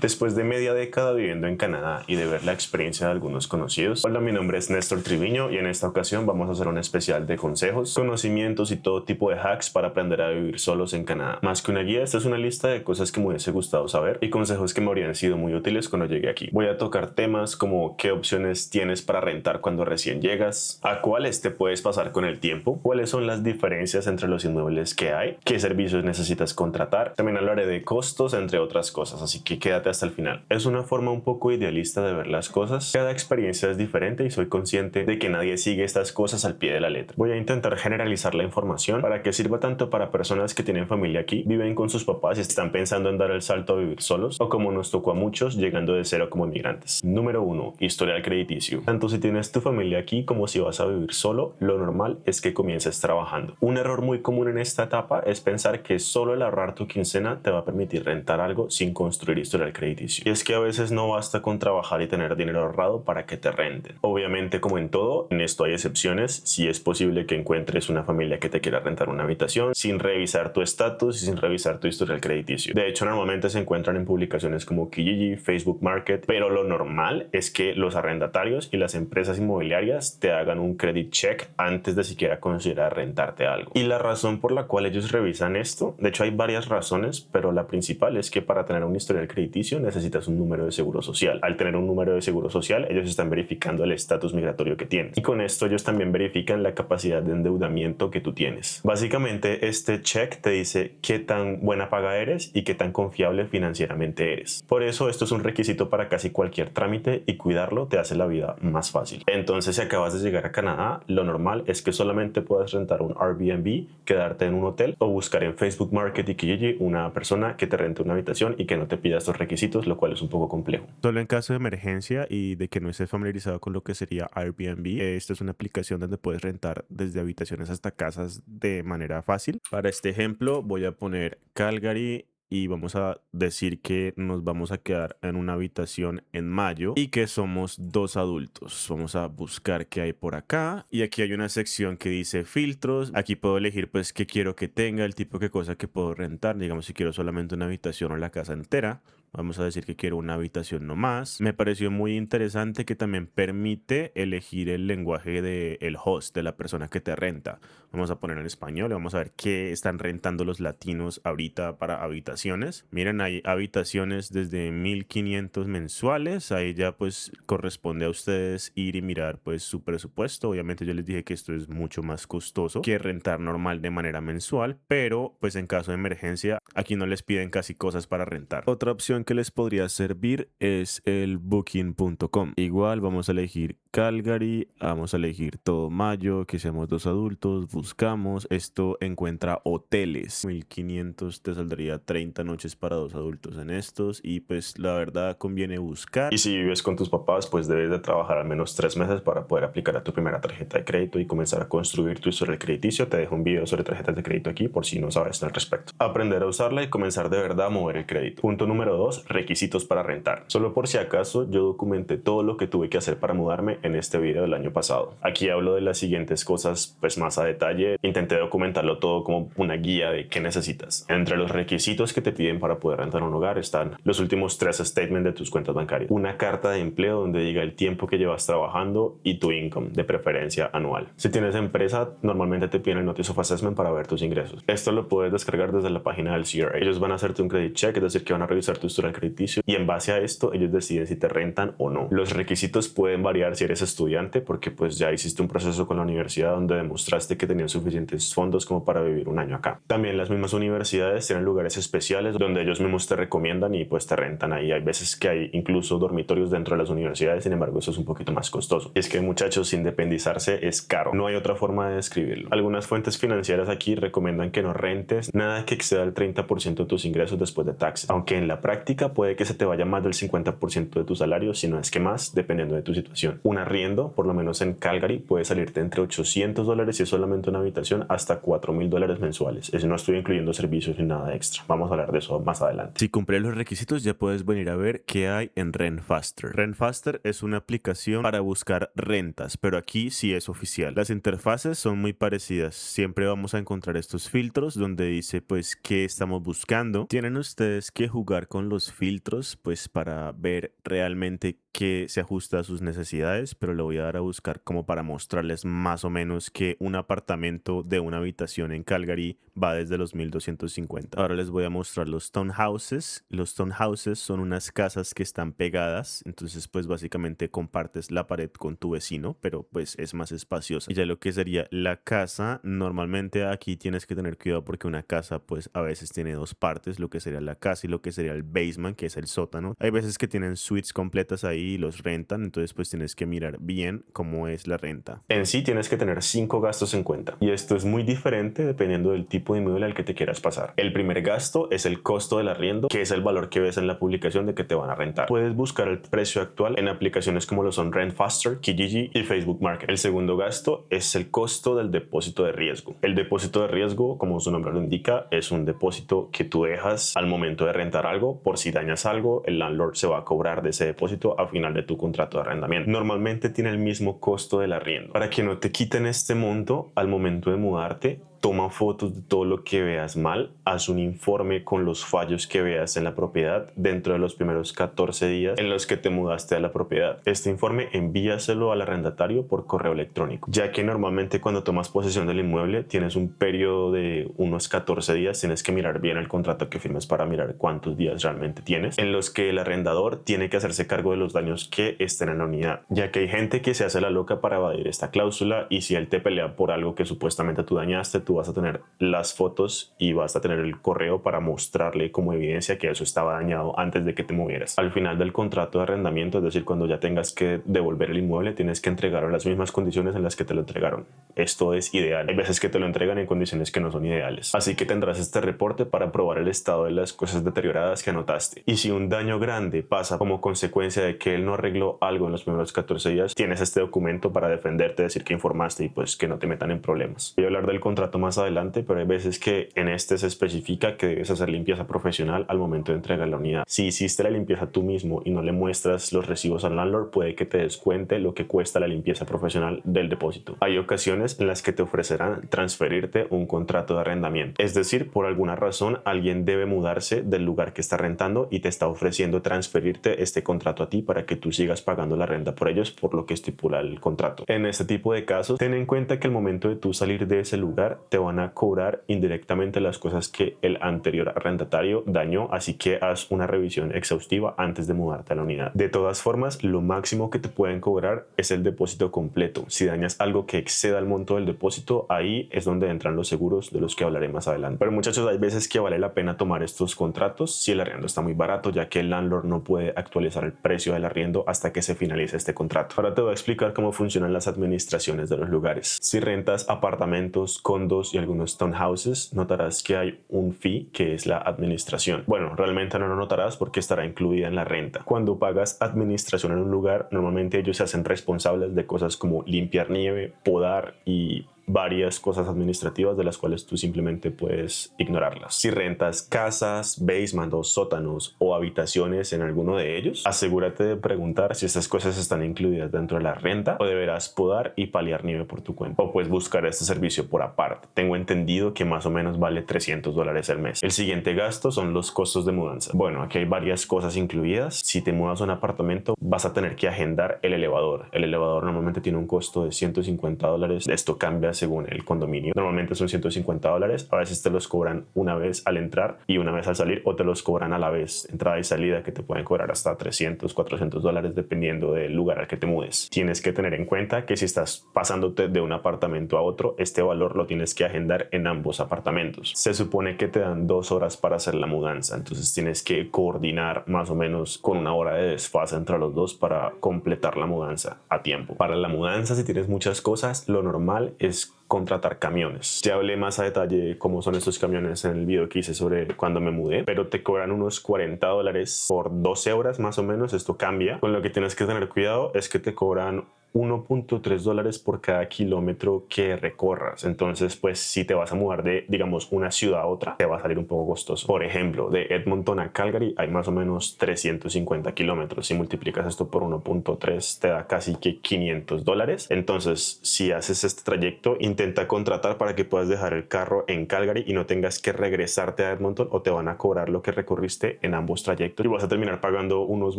Después de media década viviendo en Canadá y de ver la experiencia de algunos conocidos, hola, mi nombre es Néstor Triviño y en esta ocasión vamos a hacer un especial de consejos, conocimientos y todo tipo de hacks para aprender a vivir solos en Canadá. Más que una guía, esta es una lista de cosas que me hubiese gustado saber y consejos que me habrían sido muy útiles cuando llegué aquí. Voy a tocar temas como qué opciones tienes para rentar cuando recién llegas, a cuáles te puedes pasar con el tiempo, cuáles son las diferencias entre los inmuebles que hay, qué servicios necesitas contratar. También hablaré de costos, entre otras cosas, así que quédate hasta el final. Es una forma un poco idealista de ver las cosas. Cada experiencia es diferente y soy consciente de que nadie sigue estas cosas al pie de la letra. Voy a intentar generalizar la información para que sirva tanto para personas que tienen familia aquí, viven con sus papás y están pensando en dar el salto a vivir solos, o como nos tocó a muchos llegando de cero como inmigrantes. Número 1. Historial crediticio. Tanto si tienes tu familia aquí como si vas a vivir solo, lo normal es que comiences trabajando. Un error muy común en esta etapa es pensar que solo el ahorrar tu quincena te va a permitir rentar algo sin construir historial crediticio. Y es que a veces no basta con trabajar y tener dinero ahorrado para que te renten. Obviamente, como en todo, en esto hay excepciones. Si es posible que encuentres una familia que te quiera rentar una habitación sin revisar tu estatus y sin revisar tu historial crediticio. De hecho, normalmente se encuentran en publicaciones como Kijiji, Facebook Market, pero lo normal es que los arrendatarios y las empresas inmobiliarias te hagan un credit check antes de siquiera considerar rentarte algo. Y la razón por la cual ellos revisan esto, de hecho hay varias razones, pero la principal es que para tener un historial crediticio necesitas un número de seguro social. Al tener un número de seguro social, ellos están verificando el estatus migratorio que tienes. Y con esto ellos también verifican la capacidad de endeudamiento que tú tienes. Básicamente, este check te dice qué tan buena paga eres y qué tan confiable financieramente eres. Por eso, esto es un requisito para casi cualquier trámite y cuidarlo te hace la vida más fácil. Entonces, si acabas de llegar a Canadá, lo normal es que solamente puedas rentar un Airbnb, quedarte en un hotel o buscar en Facebook Market y Kijiji una persona que te rente una habitación y que no te pida estos requisitos, lo cual es un poco complejo. Solo en caso de emergencia y de que no estés familiarizado con lo que sería Airbnb, esta es una aplicación donde puedes rentar desde habitaciones hasta casas de manera fácil. Para este ejemplo voy a poner Calgary y vamos a decir que nos vamos a quedar en una habitación en mayo y que somos 2 adultos. Vamos a buscar qué hay por acá y aquí hay una sección que dice filtros. Aquí puedo elegir pues qué quiero que tenga, el tipo de cosa que puedo rentar. Digamos si quiero solamente una habitación o la casa entera. Vamos a decir que quiero una habitación no más. Me pareció muy interesante que también permite elegir el lenguaje del host, de la persona que te renta. Vamos a poner en español y vamos a ver qué están rentando los latinos ahorita para habitaciones. Miren, hay habitaciones desde 1,500 mensuales. Ahí ya pues corresponde a ustedes ir y mirar pues su presupuesto. Obviamente yo les dije que esto es mucho más costoso que rentar normal de manera mensual, pero pues en caso de emergencia aquí no les piden casi cosas para rentar. Otra opción que les podría servir es el booking.com. Igual vamos a elegir Calgary, vamos a elegir todo mayo, que seamos 2 adultos, buscamos, esto encuentra hoteles, 1,500 te saldría 30 noches para 2 adultos en estos y pues la verdad conviene buscar. Y si vives con tus papás, pues debes de trabajar al menos 3 meses para poder aplicar a tu primera tarjeta de crédito y comenzar a construir tu historial crediticio. Te dejo un video sobre tarjetas de crédito aquí por si no sabes al respecto. Aprender a usarla y comenzar de verdad a mover el crédito. Punto número 2, requisitos para rentar. Solo por si acaso, yo documenté todo lo que tuve que hacer para mudarme en este video del año pasado. Aquí hablo de las siguientes cosas pues más a detalle. Intenté documentarlo todo como una guía de qué necesitas. Entre los requisitos que te piden para poder rentar un hogar están los últimos 3 statements de tus cuentas bancarias, una carta de empleo donde diga el tiempo que llevas trabajando y tu income, de preferencia anual. Si tienes empresa, normalmente te piden el Notice of Assessment para ver tus ingresos. Esto lo puedes descargar desde la página del CRA. Ellos van a hacerte un credit check, es decir, que van a revisar tu historial crediticio y en base a esto ellos deciden si te rentan o no. Los requisitos pueden variar si eres estudiante porque pues ya hiciste un proceso con la universidad donde demostraste que tenían suficientes fondos como para vivir un año acá. También las mismas universidades tienen lugares especiales donde ellos mismos te recomiendan y pues te rentan ahí. Hay veces que hay incluso dormitorios dentro de las universidades, sin embargo eso es un poquito más costoso. Y es que, muchachos, independizarse es caro, no hay otra forma de describirlo. Algunas fuentes financieras aquí recomiendan que no rentes nada que exceda el 30% de tus ingresos después de taxes, aunque en la práctica puede que se te vaya más del 50% de tu salario, si no es que más, dependiendo de tu situación. Un arriendo, por lo menos en Calgary, puede salirte entre $800 si es solamente una habitación hasta $4,000 mensuales. Eso no estoy incluyendo servicios ni nada extra. Vamos a hablar de eso más adelante. Si cumples los requisitos ya puedes venir a ver qué hay en RentFaster. RentFaster es una aplicación para buscar rentas, pero aquí sí es oficial. Las interfaces son muy parecidas. Siempre vamos a encontrar estos filtros donde dice pues qué estamos buscando. Tienen ustedes que jugar con los los filtros pues para ver realmente qué se ajusta a sus necesidades, pero le voy a dar a buscar como para mostrarles más o menos que un apartamento de una habitación en Calgary va desde los 1250. Ahora les voy a mostrar los townhouses. Los townhouses son unas casas que están pegadas, entonces pues básicamente compartes la pared con tu vecino, pero pues es más espaciosa. Y ya lo que sería la casa, normalmente aquí tienes que tener cuidado porque una casa pues a veces tiene dos partes, lo que sería la casa y lo que sería el basement, que es el sótano. Hay veces que tienen suites completas ahí y los rentan, entonces pues tienes que mirar bien cómo es la renta. En sí tienes que tener 5 gastos en cuenta y esto es muy diferente dependiendo del tipo de inmueble al que te quieras pasar. El primer gasto es el costo del arriendo, que es el valor que ves en la publicación de que te van a rentar. Puedes buscar el precio actual en aplicaciones como lo son Rentfaster, Kijiji y Facebook Market. El segundo gasto es el costo del depósito de riesgo. El depósito de riesgo, como su nombre lo indica, es un depósito que tú dejas al momento de rentar algo. Por si dañas algo, el landlord se va a cobrar de ese depósito al final de tu contrato de arrendamiento. Normalmente tiene el mismo costo del arriendo. Para que no te quiten este monto al momento de mudarte, toma fotos de todo lo que veas mal, haz un informe con los fallos que veas en la propiedad dentro de los primeros 14 días en los que te mudaste a la propiedad. Este informe envíaselo al arrendatario por correo electrónico, ya que normalmente cuando tomas posesión del inmueble tienes un periodo de unos 14 días, tienes que mirar bien el contrato que firmes para mirar cuántos días realmente tienes, en los que el arrendador tiene que hacerse cargo de los daños que estén en la unidad, ya que hay gente que se hace la loca para evadir esta cláusula y si él te pelea por algo que supuestamente tú dañaste, tú vas a tener las fotos y vas a tener el correo para mostrarle como evidencia que eso estaba dañado antes de que te movieras. Al final del contrato de arrendamiento, es decir, cuando ya tengas que devolver el inmueble, tienes que entregarlo en las mismas condiciones en las que te lo entregaron. Esto es ideal. Hay veces que te lo entregan en condiciones que no son ideales. Así que tendrás este reporte para probar el estado de las cosas deterioradas que anotaste. Y si un daño grande pasa como consecuencia de que él no arregló algo en los primeros 14 días, tienes este documento para defenderte, decir que informaste y pues que no te metan en problemas. Voy a hablar del contrato más adelante, pero hay veces que en este se especifica que debes hacer limpieza profesional al momento de entregar la unidad. Si hiciste la limpieza tú mismo y no le muestras los recibos al landlord, puede que te descuente lo que cuesta la limpieza profesional del depósito. Hay ocasiones en las que te ofrecerán transferirte un contrato de arrendamiento, es decir, por alguna razón alguien debe mudarse del lugar que está rentando y te está ofreciendo transferirte este contrato a ti para que tú sigas pagando la renta por ellos, por lo que estipula el contrato. En este tipo de casos, ten en cuenta que al momento de tú salir de ese lugar te van a cobrar indirectamente las cosas que el anterior arrendatario dañó, así que haz una revisión exhaustiva antes de mudarte a la unidad. De todas formas, lo máximo que te pueden cobrar es el depósito completo. Si dañas algo que exceda el monto del depósito, ahí es donde entran los seguros de los que hablaré más adelante. Pero muchachos, hay veces que vale la pena tomar estos contratos si el arriendo está muy barato, ya que el landlord no puede actualizar el precio del arriendo hasta que se finalice este contrato. Ahora te voy a explicar cómo funcionan las administraciones de los lugares. Si rentas apartamentos, condos y algunos townhouses, notarás que hay un fee que es la administración. Bueno, realmente no lo notarás porque estará incluida en la renta. Cuando pagas administración en un lugar, normalmente ellos se hacen responsables de cosas como limpiar nieve, podar y varias cosas administrativas de las cuales tú simplemente puedes ignorarlas. Si rentas casas, basement o sótanos o habitaciones en alguno de ellos, asegúrate de preguntar si estas cosas están incluidas dentro de la renta o deberás podar y paliar nieve por tu cuenta o puedes buscar este servicio por aparte. Tengo entendido que más o menos vale $300 al mes. El siguiente gasto son los costos de mudanza. Bueno, aquí hay varias cosas incluidas. Si te mudas a un apartamento, vas a tener que agendar el elevador. El elevador normalmente tiene un costo de $150. Esto cambia según el condominio. Normalmente son $150. A veces te los cobran una vez al entrar y una vez al salir, o te los cobran a la vez, entrada y salida, que te pueden cobrar hasta $300, $400 dependiendo del lugar al que te mudes. Tienes que tener en cuenta que si estás pasándote de un apartamento a otro, este valor lo tienes que agendar en ambos apartamentos. Se supone que te dan 2 horas para hacer la mudanza, entonces tienes que coordinar más o menos con 1 hora de desfase entre los dos para completar la mudanza a tiempo. Para la mudanza, si tienes muchas cosas, lo normal es contratar camiones. Ya hablé más a detalle cómo son estos camiones en el video que hice sobre cuando me mudé, pero te cobran unos $40 por 12 horas más o menos. Esto cambia. Con lo que tienes que tener cuidado es que te cobran $1.3 por cada kilómetro que recorras. Entonces, pues si te vas a mudar de, digamos, una ciudad a otra, te va a salir un poco costoso. Por ejemplo, de Edmonton a Calgary hay más o menos 350 kilómetros. Si multiplicas esto por 1.3, te da casi que $500. Entonces, si haces este trayecto, intenta contratar para que puedas dejar el carro en Calgary y no tengas que regresarte a Edmonton, o te van a cobrar lo que recorriste en ambos trayectos y vas a terminar pagando unos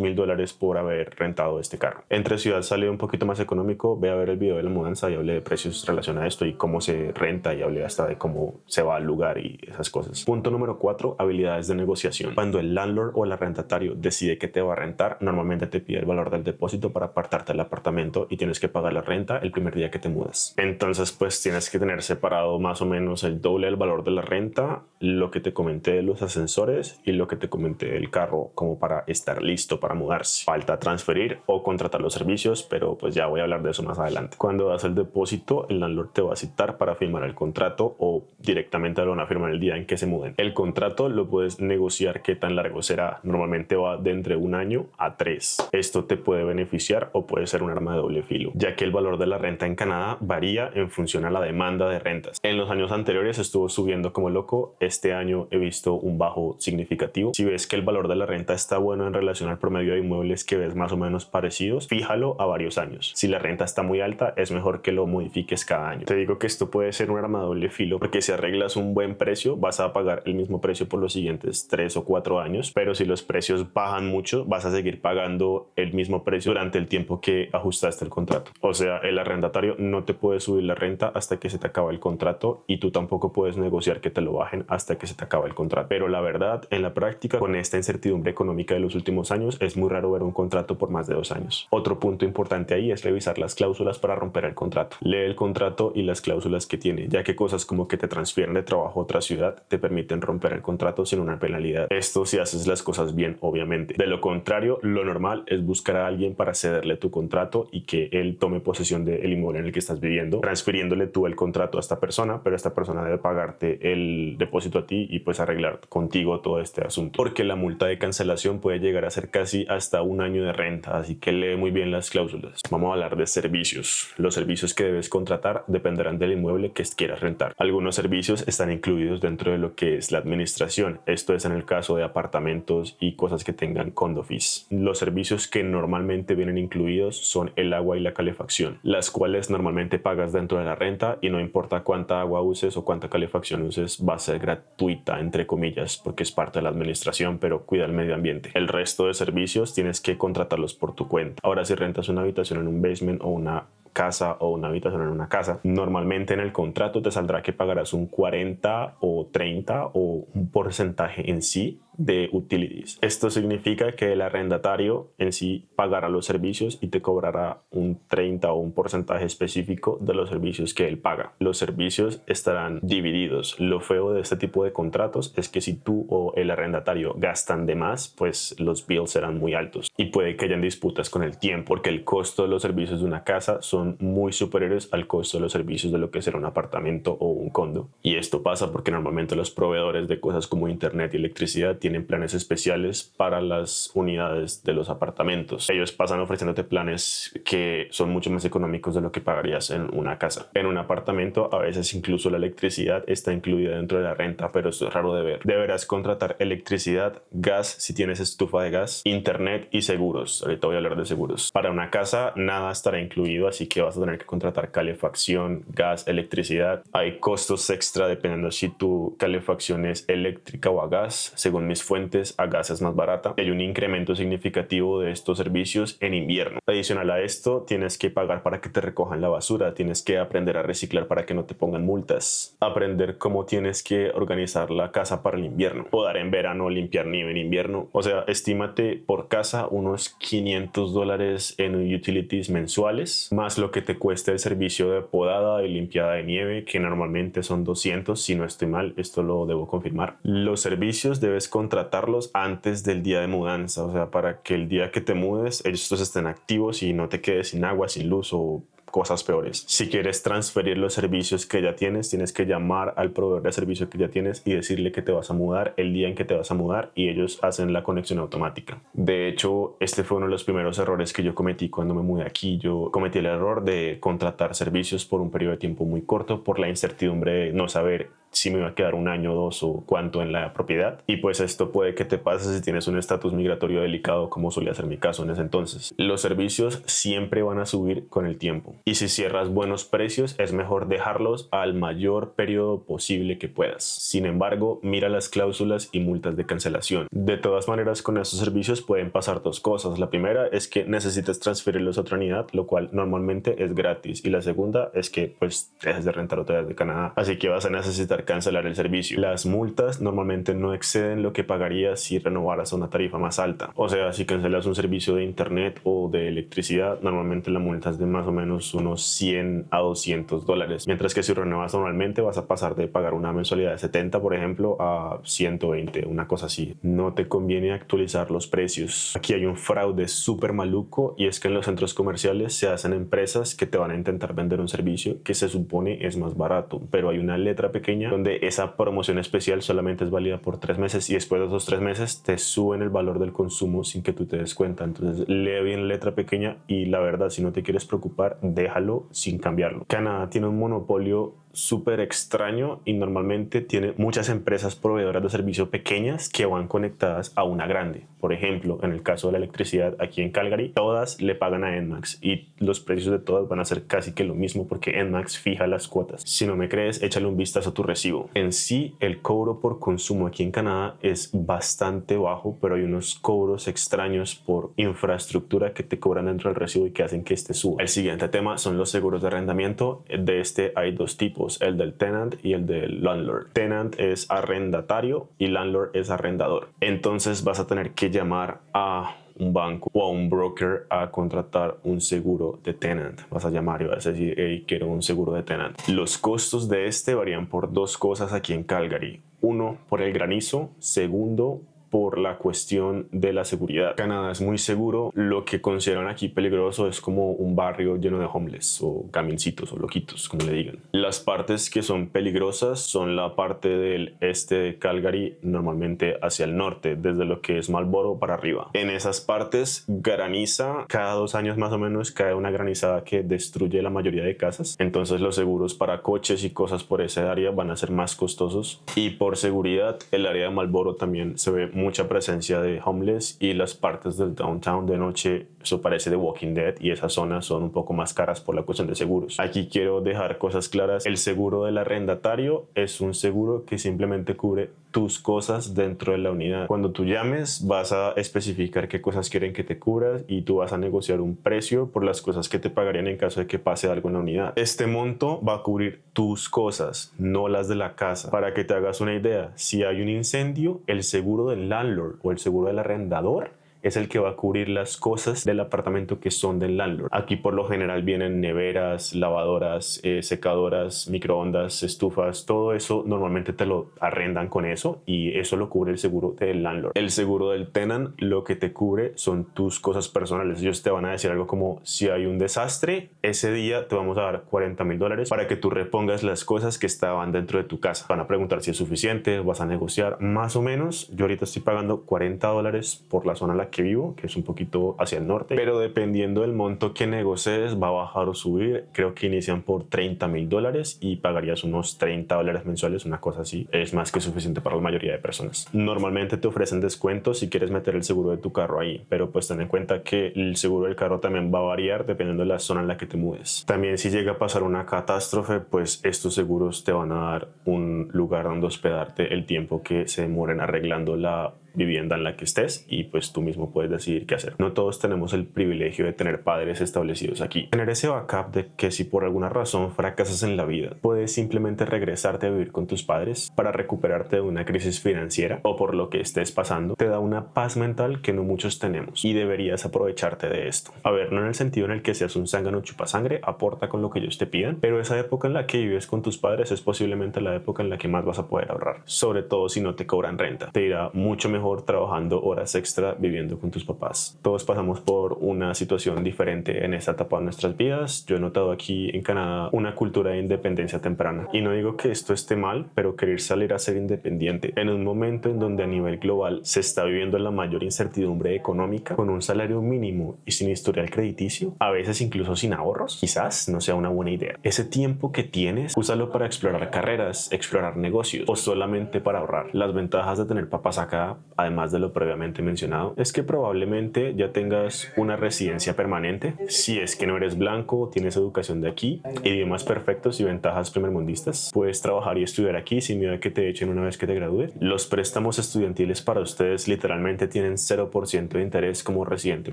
$1,000 por haber rentado este carro. Entre ciudad sale un poquito más económico. Ve a ver el video de la mudanza y hablé de precios relacionados a esto y cómo se renta, y hablé hasta de cómo se va al lugar y esas cosas. Punto número 4, habilidades de negociación. Cuando el landlord o el arrendatario decide que te va a rentar, normalmente te pide el valor del depósito para apartarte del apartamento y tienes que pagar la renta el primer día que te mudas. Entonces, pues tienes que tener separado más o menos el doble del valor de la renta, lo que te comenté de los ascensores y lo que te comenté del carro, como para estar listo para mudarse. Falta transferir o contratar los servicios, pero pues ya voy a hablar de eso más adelante. Cuando das el depósito, el landlord te va a citar para firmar el contrato, o directamente lo van a firmar el día en que se muden. El contrato lo puedes negociar qué tan largo será. Normalmente va de entre 1 año a 3. Esto te puede beneficiar o puede ser un arma de doble filo, ya que el valor de la renta en Canadá varía en función a la demanda de rentas. En los años anteriores estuvo subiendo como loco. Este año he visto un bajo significativo. Si ves que el valor de la renta está bueno en relación al promedio de inmuebles que ves más o menos parecidos, fíjalo a varios años. Si la renta está muy alta, es mejor que lo modifiques cada año. Te digo que esto puede ser un arma de doble filo, porque si arreglas un buen precio, vas a pagar el mismo precio por los siguientes 3 o 4 años, pero si los precios bajan mucho, vas a seguir pagando el mismo precio durante el tiempo que ajustaste el contrato. O sea, el arrendatario no te puede subir la renta hasta que se te acaba el contrato, y tú tampoco puedes negociar que te lo bajen hasta que se te acaba el contrato. Pero la verdad, en la práctica, con esta incertidumbre económica de los últimos años, es muy raro ver un contrato por más de 2 años. Otro punto importante ahí es revisar las cláusulas para romper el contrato. Lee el contrato y las cláusulas que tiene, ya que cosas como que te transfieren de trabajo a otra ciudad te permiten romper el contrato sin una penalidad. Esto si haces las cosas bien, obviamente. De lo contrario, lo normal es buscar a alguien para cederle tu contrato y que él tome posesión del inmueble en el que estás viviendo, transfiriéndole tú el contrato a esta persona, pero esta persona debe pagarte el depósito a ti y pues arreglar contigo todo este asunto, porque la multa de cancelación puede llegar a ser casi hasta 1 año de renta, así que lee muy bien las cláusulas. Vamos a hablar de servicios. Los servicios que debes contratar dependerán del inmueble que quieras rentar. Algunos servicios están incluidos dentro de lo que es la administración. Esto es en el caso de apartamentos y cosas que tengan condo fees. Los servicios que normalmente vienen incluidos son el agua y la calefacción, las cuales normalmente pagas dentro de la renta, y no importa cuánta agua uses o cuánta calefacción uses, va a ser gratuita, entre comillas, porque es parte de la administración, pero cuida el medio ambiente. El resto de servicios tienes que contratarlos por tu cuenta. Ahora, si rentas una habitación en un basement o una casa o una habitación en una casa, normalmente en el contrato te saldrá que pagarás un 40 o 30 o un porcentaje en sí de utilities. Esto significa que el arrendatario en sí pagará los servicios y te cobrará un 30 o un porcentaje específico de los servicios que él paga. Los servicios estarán divididos. Lo feo de este tipo de contratos es que si tú o el arrendatario gastan de más, pues los bills serán muy altos y puede que hayan disputas con el tiempo, porque el costo de los servicios de una casa son muy superiores al costo de los servicios de lo que será un apartamento o un condo. Y esto pasa porque normalmente los proveedores de cosas como internet y electricidad tienen planes especiales para las unidades de los apartamentos. Ellos pasan ofreciéndote planes que son mucho más económicos de lo que pagarías en una casa. En un apartamento a veces incluso la electricidad está incluida dentro de la renta, pero esto es raro de ver. Deberás contratar electricidad, gas si tienes estufa de gas, internet y seguros. Ahorita voy a hablar de seguros. Para una casa nada estará incluido, así que vas a tener que contratar calefacción, gas, electricidad. Hay costos extra dependiendo si tu calefacción es eléctrica o a gas. Según mis fuentes, a gas es más barata. Hay un incremento significativo de estos servicios en invierno. Adicional a esto, tienes que pagar para que te recojan la basura, tienes que aprender a reciclar para que no te pongan multas, aprender cómo tienes que organizar la casa para el invierno, podar en verano, limpiar nieve en invierno. O sea, estímate por casa unos $500 en utilities mensuales, más lo que te cuesta el servicio de podada y limpiada de nieve, que normalmente son 200, si no estoy mal, esto lo debo confirmar. Los servicios debes contratarlos antes del día de mudanza, o sea, para que el día que te mudes estos estén activos y no te quedes sin agua, sin luz o cosas peores. Si quieres transferir los servicios que ya tienes, tienes que llamar al proveedor de servicio que ya tienes y decirle que te vas a mudar el día en que te vas a mudar, y ellos hacen la conexión automática. De hecho, este fue uno de los primeros errores que yo cometí cuando me mudé aquí. Yo cometí el error de contratar servicios por un periodo de tiempo muy corto por la incertidumbre de no saber si me iba a quedar un año, dos o cuánto en la propiedad, y pues esto puede que te pase si tienes un estatus migratorio delicado, como solía ser mi caso en ese entonces. Los servicios siempre van a subir con el tiempo, y si cierras buenos precios es mejor dejarlos al mayor periodo posible que puedas. Sin embargo, mira las cláusulas y multas de cancelación. De todas maneras, con estos servicios pueden pasar dos cosas. La primera es que necesitas transferirlos a otra unidad, lo cual normalmente es gratis, y la segunda es que pues dejes de rentar otra vez de Canadá, así que vas a necesitar cancelar el servicio. Las multas normalmente no exceden lo que pagarías si renovaras a una tarifa más alta. O sea, si cancelas un servicio de internet o de electricidad, normalmente la multa es de más o menos unos 100 a 200 dólares. Mientras que si renuevas normalmente vas a pasar de pagar una mensualidad de 70, por ejemplo, a 120, una cosa así. No te conviene actualizar los precios. Aquí hay un fraude súper maluco, y es que en los centros comerciales se hacen empresas que te van a intentar vender un servicio que se supone es más barato, pero hay una letra pequeña donde esa promoción especial solamente es válida por 3 meses, y después de esos 3 meses te suben el valor del consumo sin que tú te des cuenta. Entonces lee bien la letra pequeña, y la verdad, si no te quieres preocupar, déjalo sin cambiarlo. Canadá tiene un monopolio súper extraño, y normalmente tiene muchas empresas proveedoras de servicio pequeñas que van conectadas a una grande. Por ejemplo, en el caso de la electricidad aquí en Calgary, todas le pagan a Enmax, y los precios de todas van a ser casi que lo mismo porque Enmax fija las cuotas. Si no me crees, échale un vistazo a tu recibo. En sí, el cobro por consumo aquí en Canadá es bastante bajo, pero hay unos cobros extraños por infraestructura que te cobran dentro del recibo y que hacen que este suba. El siguiente tema son los seguros de arrendamiento. De este hay dos tipos: el del tenant y el del landlord. Tenant es arrendatario y landlord es arrendador. Entonces vas a tener que llamar a un banco o a un broker a contratar un seguro de tenant. Vas a llamar y vas a decir: hey, quiero un seguro de tenant. Los costos de este varían por dos cosas aquí en Calgary. Uno, por el granizo. Segundo, por la cuestión de la seguridad. Canadá es muy seguro. Lo que consideran aquí peligroso es como un barrio lleno de homeless o camioncitos o loquitos, como le digan. Las partes que son peligrosas son la parte del este de Calgary, normalmente hacia el norte, desde lo que es Marlborough para arriba. En esas partes graniza, cada 2 años más o menos cae una granizada que destruye la mayoría de casas. Entonces los seguros para coches y cosas por esa área van a ser más costosos. Y por seguridad, el área de Marlborough también se ve mucha presencia de homeless, y las partes del downtown de noche, eso parece de Walking Dead, y esas zonas son un poco más caras por la cuestión de seguros. Aquí quiero dejar cosas claras. El seguro del arrendatario es un seguro que simplemente cubre tus cosas dentro de la unidad. Cuando tú llames vas a especificar qué cosas quieren que te cubras, y tú vas a negociar un precio por las cosas que te pagarían en caso de que pase algo en la unidad. Este monto va a cubrir tus cosas, no las de la casa. Para que te hagas una idea, si hay un incendio, el seguro del landlord o el seguro del arrendador es el que va a cubrir las cosas del apartamento que son del landlord. Aquí por lo general vienen neveras, lavadoras, secadoras, microondas, estufas. Todo eso normalmente te lo arrendan con eso, y eso lo cubre el seguro del landlord. El seguro del tenant lo que te cubre son tus cosas personales. Ellos te van a decir algo como: si hay un desastre, ese día te vamos a dar $40,000 para que tú repongas las cosas que estaban dentro de tu casa. Van a preguntar si es suficiente, vas a negociar. Más o menos, yo ahorita estoy pagando $40 por la zona en la que vivo, que es un poquito hacia el norte, pero dependiendo del monto que negocies va a bajar o subir. Creo que inician por $30,000 y pagarías unos $30 mensuales, una cosa así. Es más que suficiente para la mayoría de personas. Normalmente te ofrecen descuentos si quieres meter el seguro de tu carro ahí, pero pues ten en cuenta que el seguro del carro también va a variar dependiendo de la zona en la que te mudes. También, si llega a pasar una catástrofe, pues estos seguros te van a dar un lugar donde hospedarte el tiempo que se demoren arreglando la vivienda en la que estés, y pues tú mismo puedes decidir qué hacer. No todos tenemos el privilegio de tener padres establecidos aquí. Tener ese backup de que si por alguna razón fracasas en la vida, puedes simplemente regresarte a vivir con tus padres para recuperarte de una crisis financiera o por lo que estés pasando, te da una paz mental que no muchos tenemos, y deberías aprovecharte de esto. A ver, no en el sentido en el que seas un zángano chupasangre, aporta con lo que ellos te pidan, pero esa época en la que vives con tus padres es posiblemente la época en la que más vas a poder ahorrar, sobre todo si no te cobran renta. Te irá mucho mejor mejor trabajando horas extra viviendo con tus papás. Todos pasamos por una situación diferente en esta etapa de nuestras vidas. Yo he notado aquí en Canadá una cultura de independencia temprana. Y no digo que esto esté mal, pero querer salir a ser independiente en un momento en donde a nivel global se está viviendo la mayor incertidumbre económica, con un salario mínimo y sin historial crediticio, a veces incluso sin ahorros, quizás no sea una buena idea. Ese tiempo que tienes, úsalo para explorar carreras, explorar negocios o solamente para ahorrar. Las ventajas de tener papás acá, además de lo previamente mencionado, es que probablemente ya tengas una residencia permanente. Si es que no eres blanco, tienes educación de aquí, idiomas perfectos y ventajas primermundistas, puedes trabajar y estudiar aquí sin miedo a que te echen una vez que te gradúes. Los préstamos estudiantiles para ustedes literalmente tienen 0% de interés como residente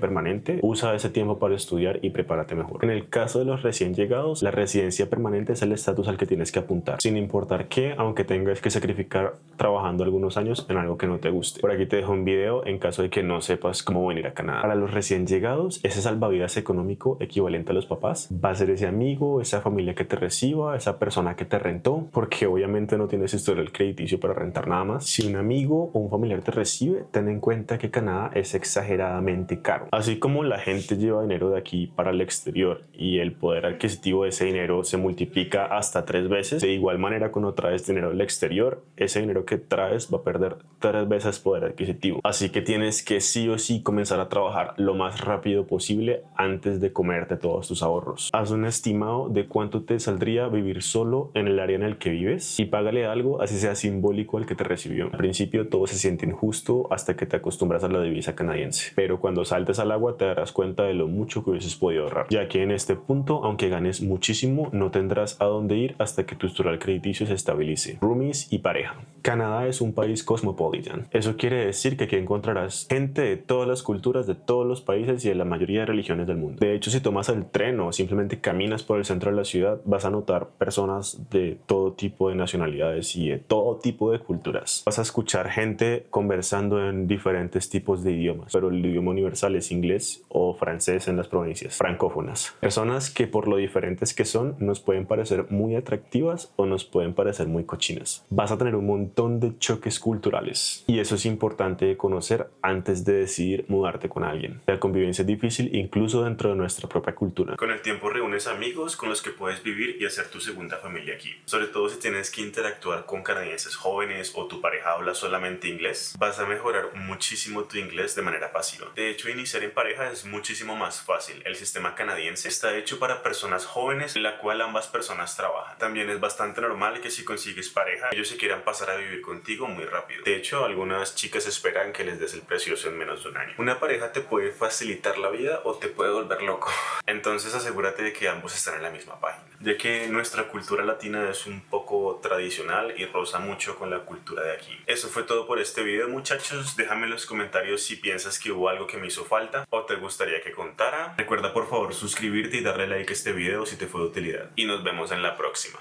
permanente. Usa ese tiempo para estudiar y prepárate mejor. En el caso de los recién llegados, la residencia permanente es el estatus al que tienes que apuntar, sin importar qué, aunque tengas que sacrificar trabajando algunos años en algo que no te guste. Por aquí te dejo un video en caso de que no sepas cómo venir a Canadá. Para los recién llegados, ese salvavidas económico equivalente a los papás va a ser ese amigo, esa familia que te reciba, esa persona que te rentó, porque obviamente no tienes historial crediticio para rentar nada más. Si un amigo o un familiar te recibe, ten en cuenta que Canadá es exageradamente caro. Así como la gente lleva dinero de aquí para el exterior y el poder adquisitivo de ese dinero se multiplica hasta 3 veces, de igual manera cuando traes dinero del exterior, ese dinero que traes va a perder 3 veces poder adquisitivo. Así que tienes que sí o sí comenzar a trabajar lo más rápido posible antes de comerte todos tus ahorros. Haz un estimado de cuánto te saldría vivir solo en el área en el que vives y págale algo, así sea simbólico, al que te recibió. Al principio todo se siente injusto hasta que te acostumbras a la divisa canadiense, pero cuando saltes al agua te darás cuenta de lo mucho que hubieses podido ahorrar, ya que en este punto, aunque ganes muchísimo, no tendrás a dónde ir hasta que tu historial crediticio se estabilice. Roomies y pareja. Canadá es un país cosmopolitan. Eso quiere decir que aquí encontrarás gente de todas las culturas, de todos los países y de la mayoría de religiones del mundo. De hecho, si tomas el tren o simplemente caminas por el centro de la ciudad, vas a notar personas de todo tipo de nacionalidades y de todo tipo de culturas. Vas a escuchar gente conversando en diferentes tipos de idiomas, pero el idioma universal es inglés o francés en las provincias francófonas. Personas que por lo diferentes que son nos pueden parecer muy atractivas o nos pueden parecer muy cochinas. Vas a tener un montón de choques culturales y eso es importante de conocer antes de decidir mudarte con alguien. La convivencia es difícil incluso dentro de nuestra propia cultura. Con el tiempo reúnes amigos con los que puedes vivir y hacer tu segunda familia aquí. Sobre todo si tienes que interactuar con canadienses jóvenes o tu pareja habla solamente inglés, vas a mejorar muchísimo tu inglés de manera pasiva. De hecho, iniciar en pareja es muchísimo más fácil. El sistema canadiense está hecho para personas jóvenes en la cual ambas personas trabajan. También es bastante normal que si consigues pareja, ellos se quieran pasar a vivir contigo muy rápido. De hecho, algunas chicas esperan que les des el precioso en menos de un año. Una pareja te puede facilitar la vida o te puede volver loco. Entonces asegúrate de que ambos están en la misma página, ya que nuestra cultura latina es un poco tradicional y roza mucho con la cultura de aquí. Eso fue todo por este video, muchachos. Déjame en los comentarios si piensas que hubo algo que me hizo falta o te gustaría que contara. Recuerda por favor suscribirte y darle like a este video si te fue de utilidad. Y nos vemos en la próxima.